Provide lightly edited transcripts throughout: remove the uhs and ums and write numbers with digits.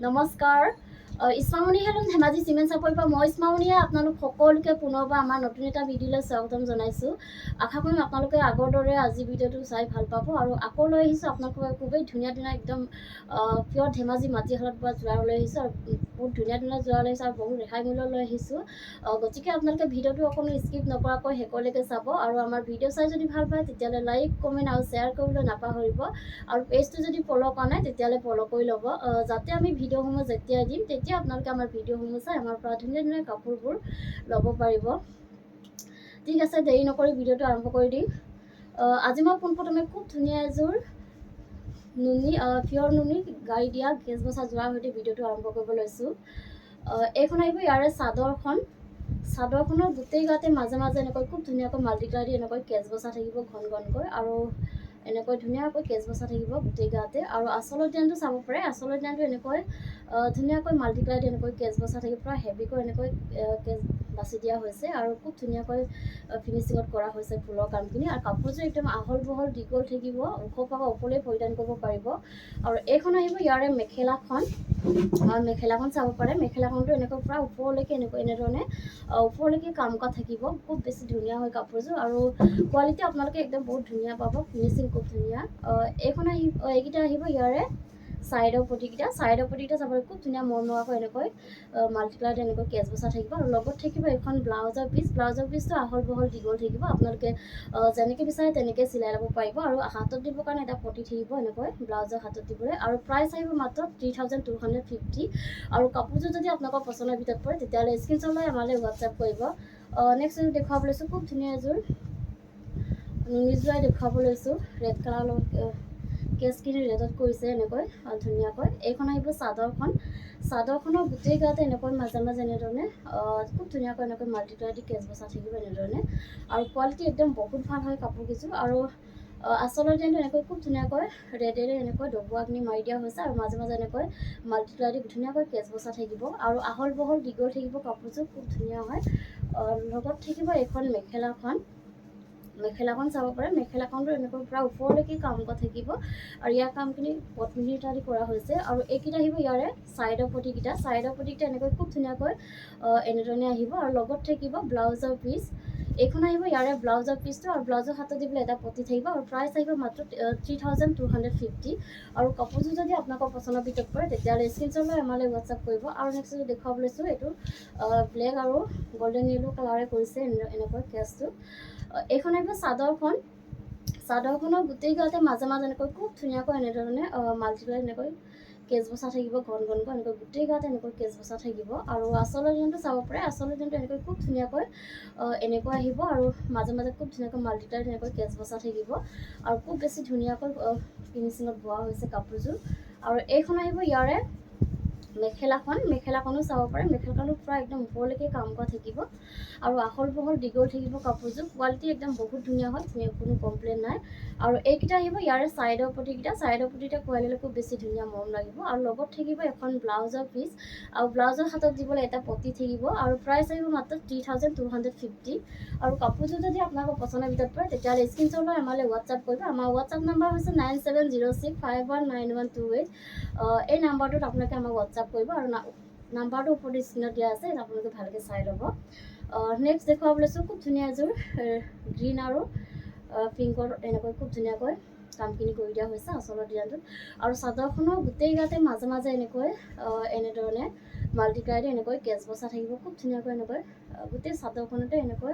নমস্কাৰ ইছমামণি হেলন ধেমাজি চিমেণ্ট চাপৰিৰ পৰা মই ইছমামণিয়ে আপোনালোক সকলোকে পুনৰবাৰ আমাৰ নতুন এটা ভিডিঅ'লৈ স্বাগতম জনাইছোঁ। আশা কৰিম আপোনালোকে আগৰ দৰে আজি ভিডিঅ'টো চাই ভাল পাব আৰু আকৌ লৈ আহিছোঁ আপোনালোকৰ খুবেই ধুনীয়া ধুনীয়া একদম পিয়ৰ ধেমাজি মাটিশালত পৰা যোৰা লৈ আহিছোঁ আৰু বহুত ধুনীয়া ধুনীয়া যোৰা লৈ আহিছোঁ আৰু বহুত ৰেহাই মূল্য লৈ আহিছোঁ। গতিকে আপোনালোকে ভিডিঅ'টো অকণো স্কিপ নকৰাকৈ শেষলৈকে চাব আৰু আমাৰ ভিডিঅ' চাই যদি ভাল পায় তেতিয়াহ'লে লাইক কমেণ্ট আৰু শ্বেয়াৰ কৰিবলৈ নাপাহৰিব আৰু পেজটো যদি ফ'ল' কৰা নাই তেতিয়াহ'লে ফ'ল' কৰি ল'ব যাতে আমি ভিডিঅ'সমূহ যেতিয়াই দিম তেতিয়া আপোনালোকে আমাৰ ভিডিঅ'সমূহ চাই আমাৰ পৰা ধুনীয়া ধুনীয়া কাপোৰবোৰ ল'ব পাৰিব। ঠিক আছে, দেৰি নকৰি ভিডিঅ'টো আৰম্ভ কৰি দিম। আজি মই পোনপ্ৰথমে খুব ধুনীয়া এযোৰ নুনি পিয়ৰ নুনি গাড়ী দিয়া কেঁচ বচা যোৱাৰ সৈতে ভিডিঅ'টো আৰম্ভ কৰিব লৈছোঁ। এইখন আহিব ইয়াৰে চাদৰখনৰ গোটেই গাতে মাজে মাজে এনেকৈ খুব ধুনীয়াকৈ মাল্টি কালাৰ দি এনেকৈ কেঁচ বচা থাকিব ঘন ঘনকৈ আৰু এনেকৈ ধুনীয়াকৈ কেঁচ বচা থাকিব গোটেই গাতে আৰু আচলৰ ডিজাইনটো চাব পাৰে। আচলৰ ডিজাইনটো এনেকৈ ধুনীয়াকৈ মাল্টি কালাৰ দি এনেকৈ কেঁচ বচা থাকিব, পূৰা হেভিকৈ এনেকৈ কেঁচ বাছি দিয়া হৈছে আৰু খুব ধুনীয়াকৈ ফিনিচিঙত কৰা হৈছে ফুলৰ কামখিনি আৰু কাপোৰযোৰ একদম আহল বহল দীঘল থাকিব, ওখ পাব ওপৰলৈ পৰিধান কৰিব পাৰিব। আৰু এইখন আহিব ইয়াৰে মেখেলাখন চাব পাৰে। মেখেলাখনটো এনেকৈ পূৰা ওপৰলৈকে এনেধৰণে ওপৰলৈকে কাম কৰা থাকিব, খুব বেছি ধুনীয়া হয় কাপোৰযোৰ আৰু কোৱালিটি আপোনালোকে একদম বহুত ধুনীয়া পাব, ফিনিচিং খুব ধুনীয়া। এইকেইটা আহিব ইয়াৰে ছাইডৰ পটিকেইটা চাবলৈ খুব ধুনীয়া মৰমৰাকৈ এনেকৈ মাল্টি কালাৰত এনেকৈ কেঁচ বচা থাকিব আৰু লগত থাকিব এখন ব্লাউজৰ পিচটো আহল বহল দীঘল থাকিব। আপোনালোকে যেনেকৈ বিচাৰে তেনেকৈ চিলাই ল'ব পাৰিব আৰু হাতত দিবৰ কাৰণে এটা পটি থাকিব এনেকৈ ব্লাউজৰ হাতত দিবলৈ আৰু প্ৰাইচ আহিব মাত্ৰ 3250 আৰু কাপোৰযোৰ যদি আপোনালোকৰ পচন্দৰ ভিতৰত পৰে তেতিয়াহ'লে স্ক্ৰীনশ্বট লৈ আমালৈ হোৱাটছআপ কৰিব। নেক্সট এযোৰ দেখুৱাব লৈছোঁ, খুব ধুনীয়া এযোৰ নুনি যোৰাই দেখুৱাব লৈছোঁ। ৰেড কালাৰৰ লগত কেঁচখিনি ৰেডত কৰিছে এনেকৈ ধুনীয়াকৈ। এইখন আহিব চাদৰখনৰ গোটেই গাতে এনেকৈ মাজে মাজে এনেধৰণে খুব ধুনীয়াকৈ এনেকৈ মাল্টি কালাৰ দি কেঁচ বচা থাকিব এনেধৰণে আৰু কোৱালিটি একদম বহুত ভাল হয় কাপোৰকেইযোৰ। আৰু আচলৰ ডিজাইনটো এনেকৈ খুব ধুনীয়াকৈ ৰেডেৰে এনেকৈ ডবোৱাখিনি মাৰি দিয়া হৈছে আৰু মাজে মাজে এনেকৈ মাল্টি কালাৰ দি ধুনীয়াকৈ কেঁচ বচা থাকিব আৰু আহল বহল দীঘল থাকিব কাপোৰযোৰ, খুব ধুনীয়া হয়। লগত থাকিব এইখন মেখেলাখন চাব পাৰে। মেখেলাখনটো এনেকৈ পূৰা ওপৰলৈকে কাম কৰা থাকিব আৰু ইয়াৰ কামখিনি পদ্মিনীৰ তাত কৰা হৈছে আৰু এইকেইটা আহিব ইয়াৰে ছাইডৰ পটিকেইটা এনেকৈ খুব ধুনীয়াকৈ এনেধৰণে আহিব আৰু লগত থাকিব ব্লাউজৰ পিচ। এইখন আহিব ইয়াৰে ব্লাউজৰ পিচটো আৰু ব্লাউজৰ হাতত দিবলৈ এটা পটি থাকিব আৰু প্ৰাইচ আহিব মাত্ৰ 3250 আৰু কাপোৰযোৰ যদি আপোনালোকৰ পচন্দৰ ভিতৰত পৰে তেতিয়াহ'লে স্ক্ৰীনশ্বট লৈ আমালৈ হোৱাটছআপ কৰিব। আৰু নেক্সট দেখুৱাব লৈছোঁ, এইটো ব্লেক আৰু গল্ডেন য়েল্লো কালাৰে কৰিছে এনেকৈ কেঁচটো। এইখন আহিব চাদৰখনৰ গোটেই গাতে মাজে মাজে এনেকৈ খুব ধুনীয়াকৈ এনেধৰণে মাল্টি কালাৰ এনেকৈ কেঁচ বচা থাকিব ঘন ঘনকৈ এনেকৈ গোটেই গাতে এনেকৈ কেঁচ বচা থাকিব আৰু আচলৰ ডিজাইনটো চাব পাৰে। আচলৰ ডিজাইনটো এনেকৈ খুব ধুনীয়াকৈ এনেকৈ আহিব আৰু মাজে মাজে খুব ধুনীয়াকৈ মাল্টি কালাৰ এনেকৈ কেঁচ বচা থাকিব আৰু খুব বেছি ধুনীয়াকৈ ফিনিচিঙত বোৱা হৈছে কাপোৰযোৰ। আৰু এইখন আহিব ইয়াৰে মেখেলাখনো চাব পাৰে। মেখেলাখনো পূৰা একদম ওপৰলৈকে কাম কৰা থাকিব আৰু আহল বহল দীঘল থাকিব কাপোৰযোৰ, কোৱালিটি একদম বহুত ধুনীয়া হয়, কোনো কমপ্লেইন নাই। আৰু এইকেইটা আহিব ইয়াৰে ছাইডৰ পটিকেইটা কোৱালিটি খুব বেছি ধুনীয়া মৰম লাগিব আৰু লগত থাকিব এখন ব্লাউজৰ পিচ আৰু ব্লাউজৰ হাতত দিবলৈ এটা পটি থাকিব আৰু প্ৰাইচ আহিব মাত্ৰ 3250 আৰু কাপোৰযোৰ যদি আপোনালোকৰ পচন্দৰ ভিতৰত পৰে তেতিয়াহ'লে স্ক্ৰীনশ্বট লৈ আমালৈ হোৱাটছআপ কৰিব। আমাৰ হোৱাটছআপ নাম্বাৰ হৈছে 9706519128। এই নাম্বাৰটোত আপোনালোকে আমাক হোৱাটছআপ কৰিব আৰু নাম্বাৰটো ওপৰত স্ক্ৰীনত দিয়া আছে, আপোনালোকে ভালকৈ চাই ল'ব। নেক্সট দেখুৱাব লৈছোঁ, খুব ধুনীয়া এযোৰ গ্ৰীণ আৰু পিংকৰ এনেকৈ খুব ধুনীয়াকৈ কামখিনি কৰি দিয়া হৈছে আচলৰ ডিজাইনটোত আৰু চাদৰখনৰ গোটেই গাতে মাজে মাজে এনেধৰণে মাল্টি কালাৰ দি এনেকৈ কেঁচ বচা থাকিব, খুব ধুনীয়াকৈ এনেকৈ গোটেই চাদৰখনতে এনেকৈ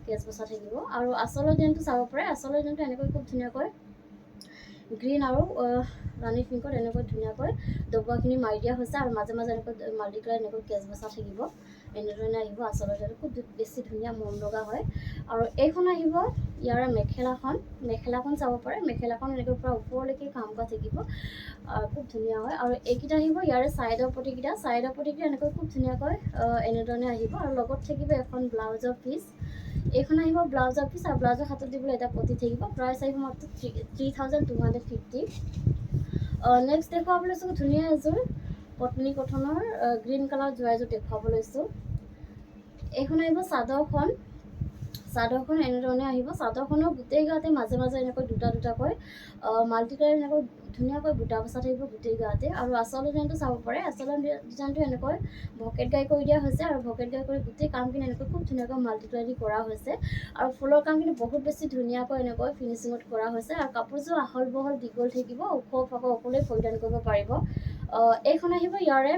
কেঁচ বচা থাকিব। আৰু আচলৰ ডিজাইনটো চাব পাৰে। আচলৰ ডিজাইনটো এনেকৈ খুব ধুনীয়াকৈ গ্ৰীণ আৰু ৰাণী পিংকত এনেকৈ ধুনীয়াকৈ ডবোৱাখিনি মাৰি দিয়া হৈছে আৰু মাজে মাজে এনেকৈ মাল্টি কালাৰ এনেকৈ কেঁচ বচা থাকিব এনেধৰণে আহিব। আচলৰ ডিজাইনটো খুব বেছি ধুনীয়া মৰম লগা হয়। আৰু এইখন আহিব ইয়াৰে মেখেলাখন চাব পাৰে। মেখেলাখন এনেকৈ পূৰা ওপৰলৈকে কাম কৰা থাকিব, খুব ধুনীয়া হয়। আৰু এইকেইটা আহিব ইয়াৰে ছাইডৰ পটিকেইটা এনেকৈ খুব ধুনীয়াকৈ এনেধৰণে আহিব আৰু লগত থাকিব এখন ব্লাউজৰ পিচ। এইখন আহিব ব্লাউজৰ পিচ আৰু ব্লাউজৰ হাতত দিবলৈ এটা পটি থাকিব, প্ৰাইচ আহিব মাত্ৰ 3250। নেক্সট দেখুৱাব লৈছোঁ, ধুনীয়া এযোৰ পত্নী কটনৰ গ্ৰীণ কালাৰ যোৰা এযোৰ দেখুৱাব লৈছোঁ। এইখন আহিব চাদৰখন এনেধৰণে আহিব। চাদৰখনৰ গোটেই গাতে মাজে মাজে এনেকৈ দুটাকৈ মাল্টি কালাৰ এনেকৈ ধুনীয়াকৈ বুটা বচা থাকিব গোটেই গাতে। আৰু আঁচলৰ ডিজাইনটো চাব পাৰে, আঁচলৰ ডিজাইনটো এনেকৈ ভকেট গাই কৰি দিয়া হৈছে আৰু ভকেট গাই কৰি গোটেই কামখিনি এনেকৈ খুব ধুনীয়াকৈ মাল্টিপ্লাই দি কৰা হৈছে। আৰু ফুলৰ কামখিনি বহুত বেছি ধুনীয়াকৈ এনেকৈ ফিনিচিঙত কৰা হৈছে। আৰু কাপোৰযোৰ আহল বহল দীঘল থাকিব, ওখ ফাকৈ সকলোৱে পৰিধান কৰিব পাৰিব। এইখন আহিব ইয়াৰে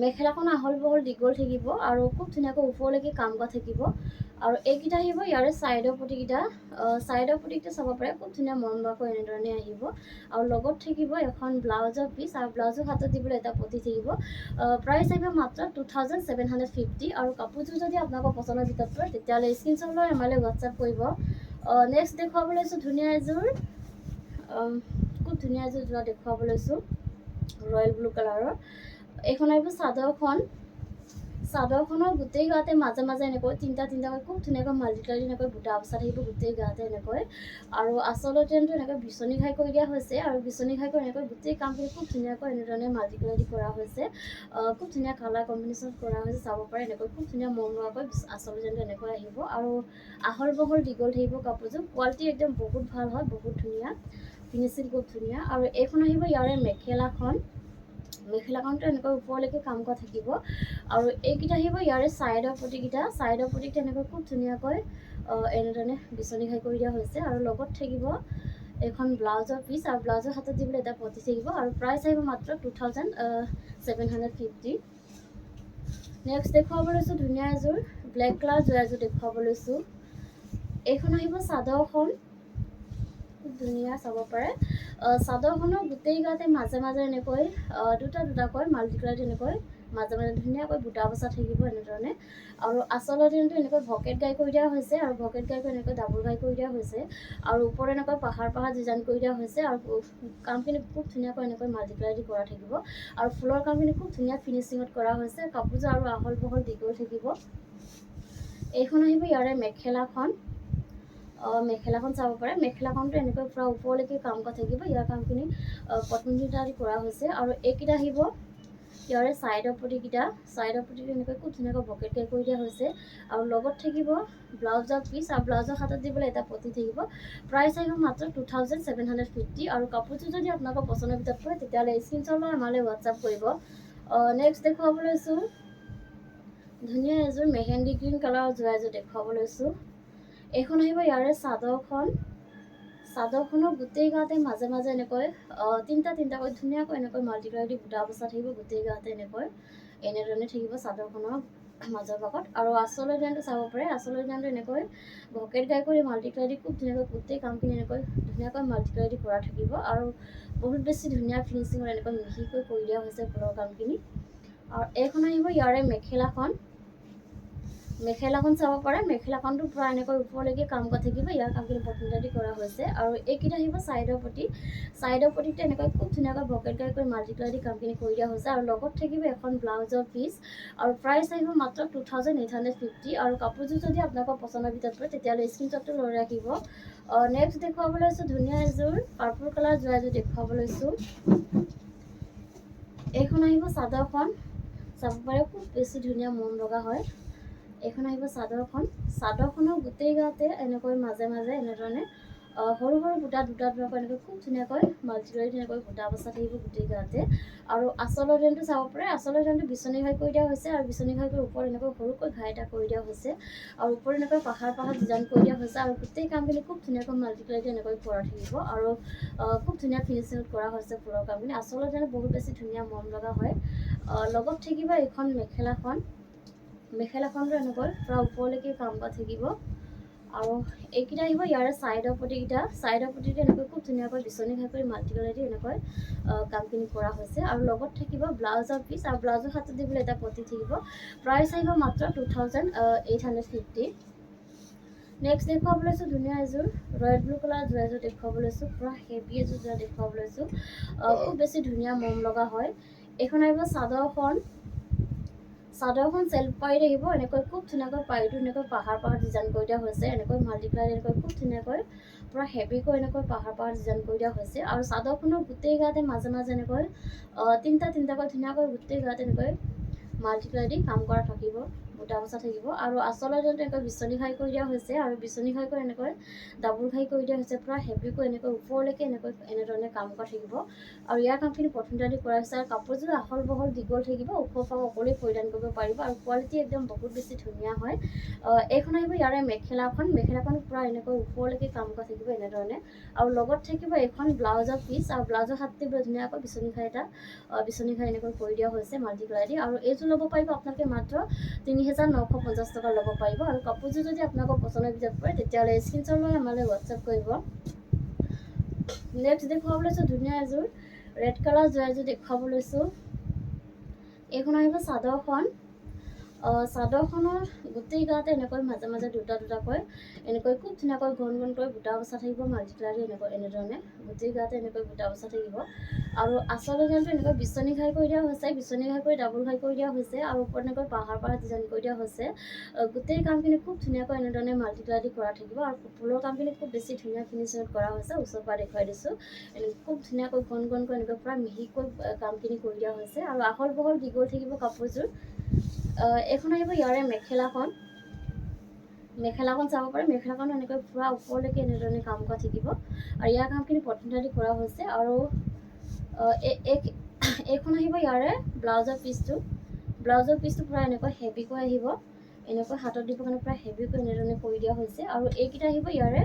মেখেলাখন আহল বহল দীঘল থাকিব আৰু খুব ধুনীয়াকৈ ওপৰলৈকে কাম কৰা থাকিব। আৰু এইকেইটা আহিব ইয়াৰে ছাইডৰ পটিকেইটা চাব পাৰে, খুব ধুনীয়া মন লোৱাকৈ এনেধৰণে আহিব। আৰু লগত থাকিব এখন ব্লাউজৰ পিচ, আৰু ব্লাউজৰ হাতত দিবলৈ এটা পটি থাকিব। প্ৰাইচ আহিব মাত্ৰ 2750। আৰু কাপোৰযোৰ যদি আপোনালোকৰ পচন্দৰ ভিতৰত পৰে তেতিয়াহ'লে স্ক্ৰীনশ্বট লৈ আমালৈ হোৱাটছআপ কৰিব। নেক্সট দেখুৱাব লৈছোঁ ধুনীয়া এযোৰ, খুব ধুনীয়া এযোৰ যোৰা দেখুৱাব লৈছোঁ ৰয়েল ব্লু কালাৰৰ। এইখন আহিব চাদৰখনৰ গোটেই গাতে মাজে মাজে এনেকৈ তিনিটাকৈ খুব ধুনীয়াকৈ মাল্টিপ্লাই এনেকৈ বুটা বচা থাকিব গোটেই গাতে এনেকৈ। আৰু আঁচলৰ ডিজাইনটো এনেকৈ বিচনী ঘাই কৰি দিয়া হৈছে, আৰু বিচনী ঘাই কৰি এনেকৈ গোটেই কামখিনি খুব ধুনীয়াকৈ এনেধৰণে মাল্টিপ্লাই দি কৰা হৈছে। খুব ধুনীয়া কালাৰ কম্বিনেশ্যন কৰা হৈছে, চাব পাৰে এনেকৈ খুব ধুনীয়া মন লোৱাকৈ আঁচলৰ ডিজাইনটো এনেকৈ আহিব। আৰু আহল বহল দীঘল থাকিব কাপোৰযোৰ, কোৱালিটি একদম বহুত ভাল হয়, বহুত ধুনীয়া ফিনিচিং, খুব ধুনীয়া। আৰু এইখন আহিব ইয়াৰে মেখেলাখনটো এনেকৈ ওপৰলৈকে কাম কৰা থাকিব। আৰু এইকেইটা আহিব ইয়াৰে ছাইডৰ পটিকেইটা এনেকৈ খুব ধুনীয়াকৈ এনেধৰণে বিচনী ঘাই কৰি দিয়া হৈছে। আৰু লগত থাকিব এখন ব্লাউজৰ পিচ, আৰু ব্লাউজৰ হাতত দিবলৈ এটা পটি থাকিব। আৰু প্ৰাইচ আহিব মাত্ৰ 2750। নেক্সট দেখুৱাব লৈছোঁ ধুনীয়া এযোৰ ব্লেক কালাৰ যোৰা এযোৰ দেখুৱাব লৈছোঁ। এইখন আহিব চাদৰখন, খুব ধুনীয়া, চাব পাৰে। চাদৰখনৰ গোটেই গাতে মাজে মাজে এনেকৈ দুটাকৈ মাল্টিপ্লাই এনেকৈ মাজে মাজে ধুনীয়াকৈ বুটা বচা থাকিব এনেধৰণে। আৰু আঁচলৰ ডিজাইনটো এনেকৈ ভকেট গাই কৰি দিয়া হৈছে, আৰু ভকেট গাই কৰি এনেকৈ ডাবল গাই কৰি দিয়া হৈছে। আৰু ওপৰত এনেকৈ পাহাৰ ডিজাইন কৰি দিয়া হৈছে। আৰু কামখিনি খুব ধুনীয়াকৈ এনেকৈ মাল্টিপ্লাই দি কৰা থাকিব। আৰু ফুলৰ কামখিনি খুব ধুনীয়া ফিনিচিঙত কৰা হৈছে। কাপোৰযোৰ আৰু আহল বহল দীঘল থাকিব। এইখন আহিব ইয়াৰে মেখেলাখন চাব পাৰে, মেখেলাখনটো এনেকৈ পূৰা ওপৰলৈকে কাম কৰা থাকিব। ইয়াৰ কামখিনি কটন সূতা দি কৰা হৈছে। আৰু এইকেইটা আহিব ইয়াৰে ছাইডৰ পটিকেইটা এনেকৈ খুব ধুনীয়াকৈ ভকেট গাই কৰি দিয়া হৈছে। আৰু লগত থাকিব ব্লাউজৰ পিচ, আৰু ব্লাউজৰ হাতত দিবলৈ এটা পটি থাকিব। প্ৰাইচ আহিব মাত্ৰ 2750। আৰু কাপোৰযোৰ যদি আপোনালোকৰ পচন্দৰ ভিতৰত পৰে তেতিয়াহ'লে স্ক্ৰীনশ্বট লৈ আমালৈ হোৱাটছআপ কৰিব। নেক্সট দেখুৱাব লৈছোঁ ধুনীয়া এযোৰ মেহেন্দি গ্ৰীণ কালাৰৰ যোৰা এযোৰ দেখুৱাব লৈছোঁ। এইখন আহিব ইয়াৰে চাদৰখনৰ গোটেই গাতে মাজে মাজে এনেকৈ তিনিটাকৈ ধুনীয়াকৈ এনেকৈ মাল্টিপ্লাই দি বুটা বচা থাকিব গোটেই গাতে এনেধৰণে থাকিব চাদৰখনৰ মাজৰ ভাগত। আৰু আঁচলৰ ডিজাইনটো চাব পাৰে, আঁচলৰ ডিজাইনটো এনেকৈ ভকেট গাই কৰি মাল্টিপ্লাই দি খুব ধুনীয়াকৈ গোটেই কামখিনি এনেকৈ ধুনীয়াকৈ মাল্টিপ্লাই দি কৰা থাকিব। আৰু বহুত বেছি ধুনীয়া ফিনিচিঙত এনেকৈ মিহিকৈ কৰি দিয়া হৈছে ফুলৰ কামখিনি। আৰু এইখন আহিব ইয়াৰে মেখেলাখন চাব পাৰে, মেখেলাখনটো পূৰা এনেকৈ ওপৰলৈকে কাম কৰা থাকিব। ইয়াৰ কামখিনি পটন দি কৰা হৈছে। আৰু এইকেইটা আহিব ছাইডৰ পটিটো এনেকৈ খুব ধুনীয়াকৈ ভকেট গাই কৰি মাল্টিপ্লাই দি কামখিনি কৰি দিয়া হৈছে। আৰু লগত থাকিব এখন ব্লাউজৰ পিচ, আৰু প্ৰাইচ আহিব মাত্ৰ 2850। আৰু কাপোৰযোৰ যদি আপোনালোকৰ পচন্দৰ ভিতৰত পৰে তেতিয়াহ'লে স্ক্ৰীনশ্বটটো লৈ ৰাখিব। নেক্সট দেখুৱাব লৈছোঁ ধুনীয়া এযোৰ পাৰ্পল কালাৰ যোৰা এযোৰ দেখুৱাব লৈছোঁ। এইখন আহিব চাদৰখন, চাব পাৰে, খুব বেছি ধুনীয়া মন লগা হয়। এইখন আহিব চাদৰখনৰ গোটেই গাতে এনেকৈ মাজে মাজে এনেধৰণে সৰু বুটা দুটাকৈ এনেকৈ খুব ধুনীয়াকৈ মাল্টিপ্লাই এনেকৈ বুটা বচা থাকিব গোটেই গাতে। আৰু আঁচলৰ ডিজাইনটো চাব পাৰে, আঁচলৰ ডিজাইনটো বিচনী ঘাই কৰি দিয়া হৈছে। আৰু বিচনী ঘাই কৰি ওপৰত এনেকৈ সৰুকৈ ঘাই এটা কৰি দিয়া হৈছে। আৰু ওপৰত এনেকৈ পাহাৰ ডিজাইন কৰি দিয়া হৈছে। আৰু গোটেই কামখিনি খুব ধুনীয়াকৈ মাল্টিপ্লাই এনেকৈ কৰা থাকিব। আৰু খুব ধুনীয়া ফিনিচিঙত কৰা হৈছে ফুলৰ কামখিনি। আঁচলৰ ডিজাইন বহুত বেছি ধুনীয়া মন লগা হয়। লগত থাকিব এইখন মেখেলাখনটো এনেকৈ পূৰা ওপৰলৈকে কাম কৰা থাকিব। আৰু এইকেইটা আহিব ইয়াৰে ছাইডৰ পটিটো এনেকৈ খুব ধুনীয়াকৈ বিচনী ঘাই কৰি মাল্টিপ্লাই দি এনেকৈ কামখিনি কৰা হৈছে। আৰু লগত থাকিব ব্লাউজৰ পিচ, আৰু ব্লাউজৰ হাতত দিবলৈ এটা পটি থাকিব। প্ৰাইচ আহিব মাত্ৰ 2850। নেক্সট দেখুৱাব লৈছোঁ ধুনীয়া এযোৰ ৰয়েল ব্লু কালাৰ যোৰা এযোৰ দেখুৱাব লৈছোঁ। পূৰা হেভি এযোৰ যোৰা দেখুৱাব লৈছোঁ, খুব বেছি ধুনীয়া মন লগা হয়। এইখন আহিব চাদৰখন চেল্ফ পাৰি আহিব। এনেকৈ খুব ধুনীয়াকৈ পাৰিটো এনেকৈ পাহাৰ ডিজাইন কৰি দিয়া হৈছে। এনেকৈ মাল্টিপ্লাই এনেকৈ খুব ধুনীয়াকৈ পূৰা হেভিকৈ এনেকৈ পাহাৰ ডিজাইন কৰি দিয়া হৈছে। আৰু চাদৰখনৰ গোটেই গাতে মাজে মাজে এনেকৈ তিনিটাকৈ ধুনীয়াকৈ গোটেই গাতে এনেকৈ মাল্টিপ্লাই দি কাম কৰা থাকিব। বুটা বচা থাকিব আৰু আঁচলৰ ডিজাইনটো এনেকৈ বিচনী ঘাই কৰি দিয়া হৈছে আৰু বিচনী ঘাই কৰি এনেকৈ ডাবুল ঘাই কৰি দিয়া হৈছে পূৰা হেভিকৈ এনেকৈ ওপৰলৈকে এনেধৰণে কাম কৰা থাকিব আৰু ইয়াৰ কামখিনি প্ৰথমতে কৰা হৈছে আৰু কাপোৰযোৰ আহল বহল দীঘল থাকিব ওখ পাব অকলেই পৰিধান কৰিব পাৰিব আৰু কোৱালিটি একদম বহুত বেছি ধুনীয়া হয় এইখন আহিব ইয়াৰে মেখেলাখন পূৰা এনেকৈ ওপৰলৈকে কাম কৰা থাকিব এনেধৰণে আৰু লগত থাকিব এখন ব্লাউজৰ পিচ আৰু ব্লাউজৰ হাতটি বৰ ধুনীয়াকৈ বিচনী ঘাই এনেকৈ কৰি দিয়া হৈছে মাল্টি কালাৰ দি আৰু এইযোৰ ল'ব পাৰিব আপোনালোকে মাত্ৰ ৩,৯৫০ টকা ল'ব পাৰিব আৰু কাপোৰযোৰ যদি আপোনালোকৰ পচন্দৰ ভিতৰত পৰে তেতিয়াহ'লে স্ক্ৰীনশ্বট লৈ আমালৈ হোৱাটছএপ কৰিব নেক্সট দেখুৱাব লৈছোঁ ধুনীয়া এযোৰ ৰেড কালাৰ যোৰা এযোৰ দেখুৱাব লৈছোঁ এইখন আহিব চাদৰখনৰ গোটেই গাতে এনেকৈ মাজে মাজে দুটাকৈ এনেকৈ খুব ধুনীয়াকৈ ঘন বুটা বচা থাকিব মাল্টি কালাৰ এনেধৰণে গোটেই গাতে এনেকৈ বুটা বচা থাকিব আৰু আঁচলৰ ডিজাইনটো এনেকৈ বিচনী ঘাই কৰি দিয়া হৈছে বিচনী ঘাই কৰি ডাবুল ঘাই কৰি দিয়া হৈছে আৰু ওপৰত এনেকৈ পাহাৰ ডিজাইন কৰি দিয়া হৈছে গোটেই কামখিনি খুব ধুনীয়াকৈ এনেধৰণে মাল্টি কালাৰ দি কৰা থাকিব আৰু ফুলৰ কামখিনি খুব বেছি ধুনীয়া ফিনিচিঙত কৰা হৈছে ওচৰৰ পৰা দেখুৱাই দিছোঁ খুব ধুনীয়াকৈ ঘনকৈ এনেকৈ পূৰা মিহিকৈ কামখিনি কৰি দিয়া হৈছে আৰু আহল বহল দীঘল থাকিব কাপোৰযোৰ এইখন আহিব ইয়াৰে মেখেলাখন চাব পাৰে মেখেলাখন এনেকৈ পূৰা ওপৰলৈকে এনেধৰণে কাম কৰা থাকিব আৰু ইয়াৰ কামখিনি প্ৰথমতে কৰা হৈছে আৰু এইখন আহিব ইয়াৰে ব্লাউজৰ পিচটো পূৰা এনেকৈ হেভিকৈ আহিব এনেকৈ হাতত দিবৰ কাৰণে পূৰা হেভিকৈ এনেধৰণে কৰি দিয়া হৈছে আৰু এইকেইটা আহিব ইয়াৰে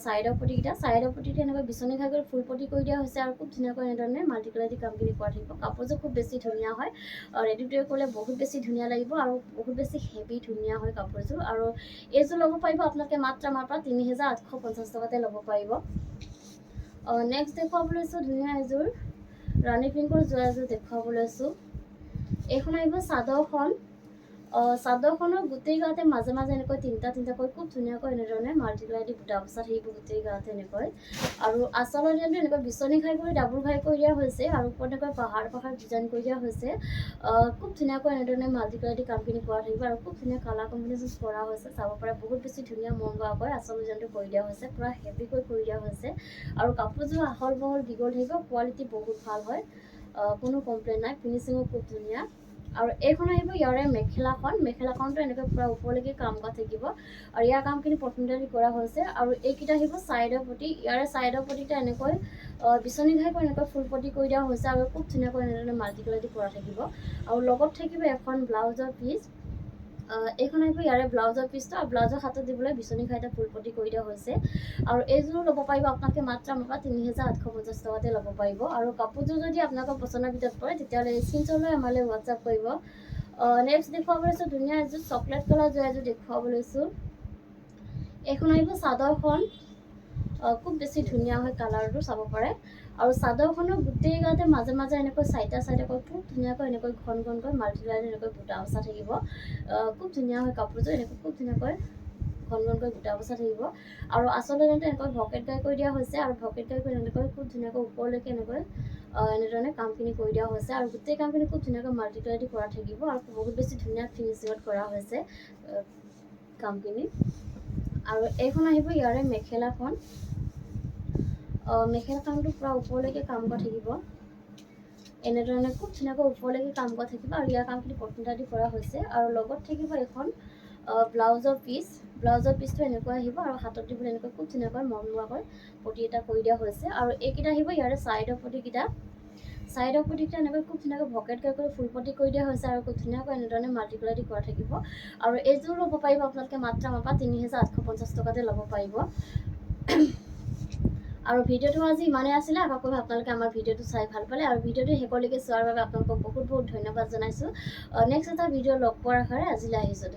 ছাইডৰ পটিকেইটা এনেকৈ বিচনী ঘাই কৰি ফুল পটি কৰি দিয়া হৈছে আৰু খুব ধুনীয়াকৈ এনেধৰণে মাল্টি কালাৰ দি কামখিনি কৰা থাকিব কাপোৰযোৰ খুব বেছি ধুনীয়া হয় ৰেডি টু ৱেৰ কৰিলে বহুত বেছি ধুনীয়া লাগিব আৰু বহুত বেছি হেভি ধুনীয়া হয় কাপোৰযোৰ আৰু এইযোৰ ল'ব পাৰিব আপোনালোকে মাত্ৰ আমাৰ পৰা ৩,৮৫০ টকাতে ল'ব পাৰিব নেক্সট দেখুৱাব লৈছোঁ ধুনীয়া এযোৰ ৰাণী পিংকৰ যোৰা এযোৰ দেখুৱাব লৈছোঁ এইখন আহিব চাদৰখনৰ গোটেই গাতে মাজে মাজে এনেকৈ তিনিটাকৈ খুব ধুনীয়াকৈ এনেধৰণে মাল্টি কালাৰ দি বুটা বচা থাকিব গোটেই গাতে এনেকৈ আৰু আঁচলৰ ডিজাইনটো এনেকৈ বিচনী ঘাই কৰি ডাবুল ঘাই কৰি দিয়া হৈছে আৰু ওপৰত এনেকৈ পাহাৰ ডিজাইন কৰি দিয়া হৈছে খুব ধুনীয়াকৈ এনেধৰণে মাল্টি কালাৰ দি কামখিনি কৰা থাকিব আৰু খুব ধুনীয়া কালাৰ কম্বিনেশ্যন কৰা হৈছে চাব পাৰে বহুত বেছি ধুনীয়া মন গৰাকৈ আঁচল ডিজাইনটো কৰি দিয়া হৈছে পূৰা হেভিকৈ কৰি দিয়া হৈছে আৰু কাপোৰযোৰ আহল বহল দীঘল থাকিব কোৱালিটি বহুত ভাল হয় কোনো কমপ্লেইন নাই ফিনিচিঙো খুব ধুনীয়া আৰু এইখন আহিব ইয়াৰে মেখেলাখনটো এনেকৈ পূৰা ওপৰলৈকে কাম কৰা থাকিব আৰু ইয়াৰ কামখিনি প্ৰথমতে কৰা হৈছে আৰু এইকেইটা আহিব ছাইডৰ পটি ইয়াৰে ছাইডৰ পটিকেইটা এনেকৈ বিচনী ঘাই কৰি এনেকৈ ফুল পটি কৰি দিয়া হৈছে আৰু খুব ধুনীয়াকৈ এনেধৰণে মাল্টি কালাৰ দি কৰা থাকিব আৰু লগত থাকিব এখন ব্লাউজৰ পিচ এইখন আহিব ইয়াৰে ব্লাউজৰ পিচটো আৰু ব্লাউজৰ হাতত দিবলৈ বিচনী ঘাইতে ফুল পটি কৰি দিয়া হৈছে আৰু এইযোৰ ল'ব পাৰিব আপোনালোকে মাত্ৰ আমাৰ পৰা ৩,৮৫০ টকাতে ল'ব পাৰিব আৰু কাপোৰযোৰ যদি আপোনালোকৰ পচন্দৰ ভিতৰত পৰে তেতিয়াহ'লে স্ক্ৰীনশ্বট লৈ আমালৈ হোৱাটছআপ কৰিব নেক্সট দেখুৱাব লৈছোঁ ধুনীয়া এযোৰ চকলেট কালাৰ যোৰা এযোৰ দেখুৱাব লৈছোঁ এইখন আহিব চাদৰখন খুব বেছি ধুনীয়া হয় কালাৰটো চাব পাৰে আৰু চাদৰখনৰ গোটেই গাতে মাজে মাজে এনেকৈ চাইডাকৈ খুব ধুনীয়াকৈ এনেকৈ ঘনকৈ মাল্টি কালাৰ এনেকৈ বুটা বচা থাকিব খুব ধুনীয়া হয় কাপোৰযোৰ এনেকৈ খুব ধুনীয়াকৈ ঘনকৈ বুটা বচা থাকিব আৰু আঁচলৰ ডিজাইনটো এনেকৈ ভকেট গাই কৰি দিয়া হৈছে আৰু ভকেট গাই কৰি এনেকৈ খুব ধুনীয়াকৈ ওপৰলৈকে এনেধৰণে কামখিনি কৰি দিয়া হৈছে আৰু গোটেই কামখিনি খুব ধুনীয়াকৈ মাল্টি কালাৰ দি কৰা থাকিব আৰু বহুত বেছি ধুনীয়া ফিনিচিঙত কৰা হৈছে কামখিনি আৰু এইখন আহিব ইয়াৰে মেখেলাখনটো পূৰা ওপৰলৈকে কাম কৰা থাকিব এনেধৰণে খুব ধুনীয়াকৈ ওপৰলৈকে কাম কৰা থাকিব আৰু ইয়াৰ কামখিনি প্ৰথমতে কৰা হৈছে আৰু লগত থাকিব এখন ব্লাউজৰ পিচটো এনেকুৱা আহিব আৰু হাতত দিবলৈ এনেকৈ খুব ধুনীয়াকৈ মন লোৱাকৈ পটি এটা কৰি দিয়া হৈছে আৰু এইকেইটা আহিব ইয়াৰে ছাইডৰ পটিকেইটা এনেকৈ খুব ধুনীয়াকৈ ভকেট গাই কৰি ফুল পটি কৰি দিয়া হৈছে আৰু খুব ধুনীয়াকৈ এনেধৰণে মাল্টি কালাৰ দি কৰা থাকিব আৰু এইযোৰ ল'ব পাৰিব আপোনালোকে মাত্ৰ আমাৰ পৰা ৩,৮৫০ টকাতে ল'ব পাৰিব আৰু ভিডিঅ'টো আজি ইমানেই আছিলে আশা কৰোঁ আপোনালোকে আমাৰ ভিডিঅ'টো চাই ভাল পালে আৰু ভিডিঅ'টো শেষলৈকে চোৱাৰ বাবে আপোনালোকক বহুত ধন্যবাদ জনাইছোঁ নেক্সট এটা ভিডিঅ' লগ পোৱাৰ আশাৰে আজিলৈ আহিছোঁ।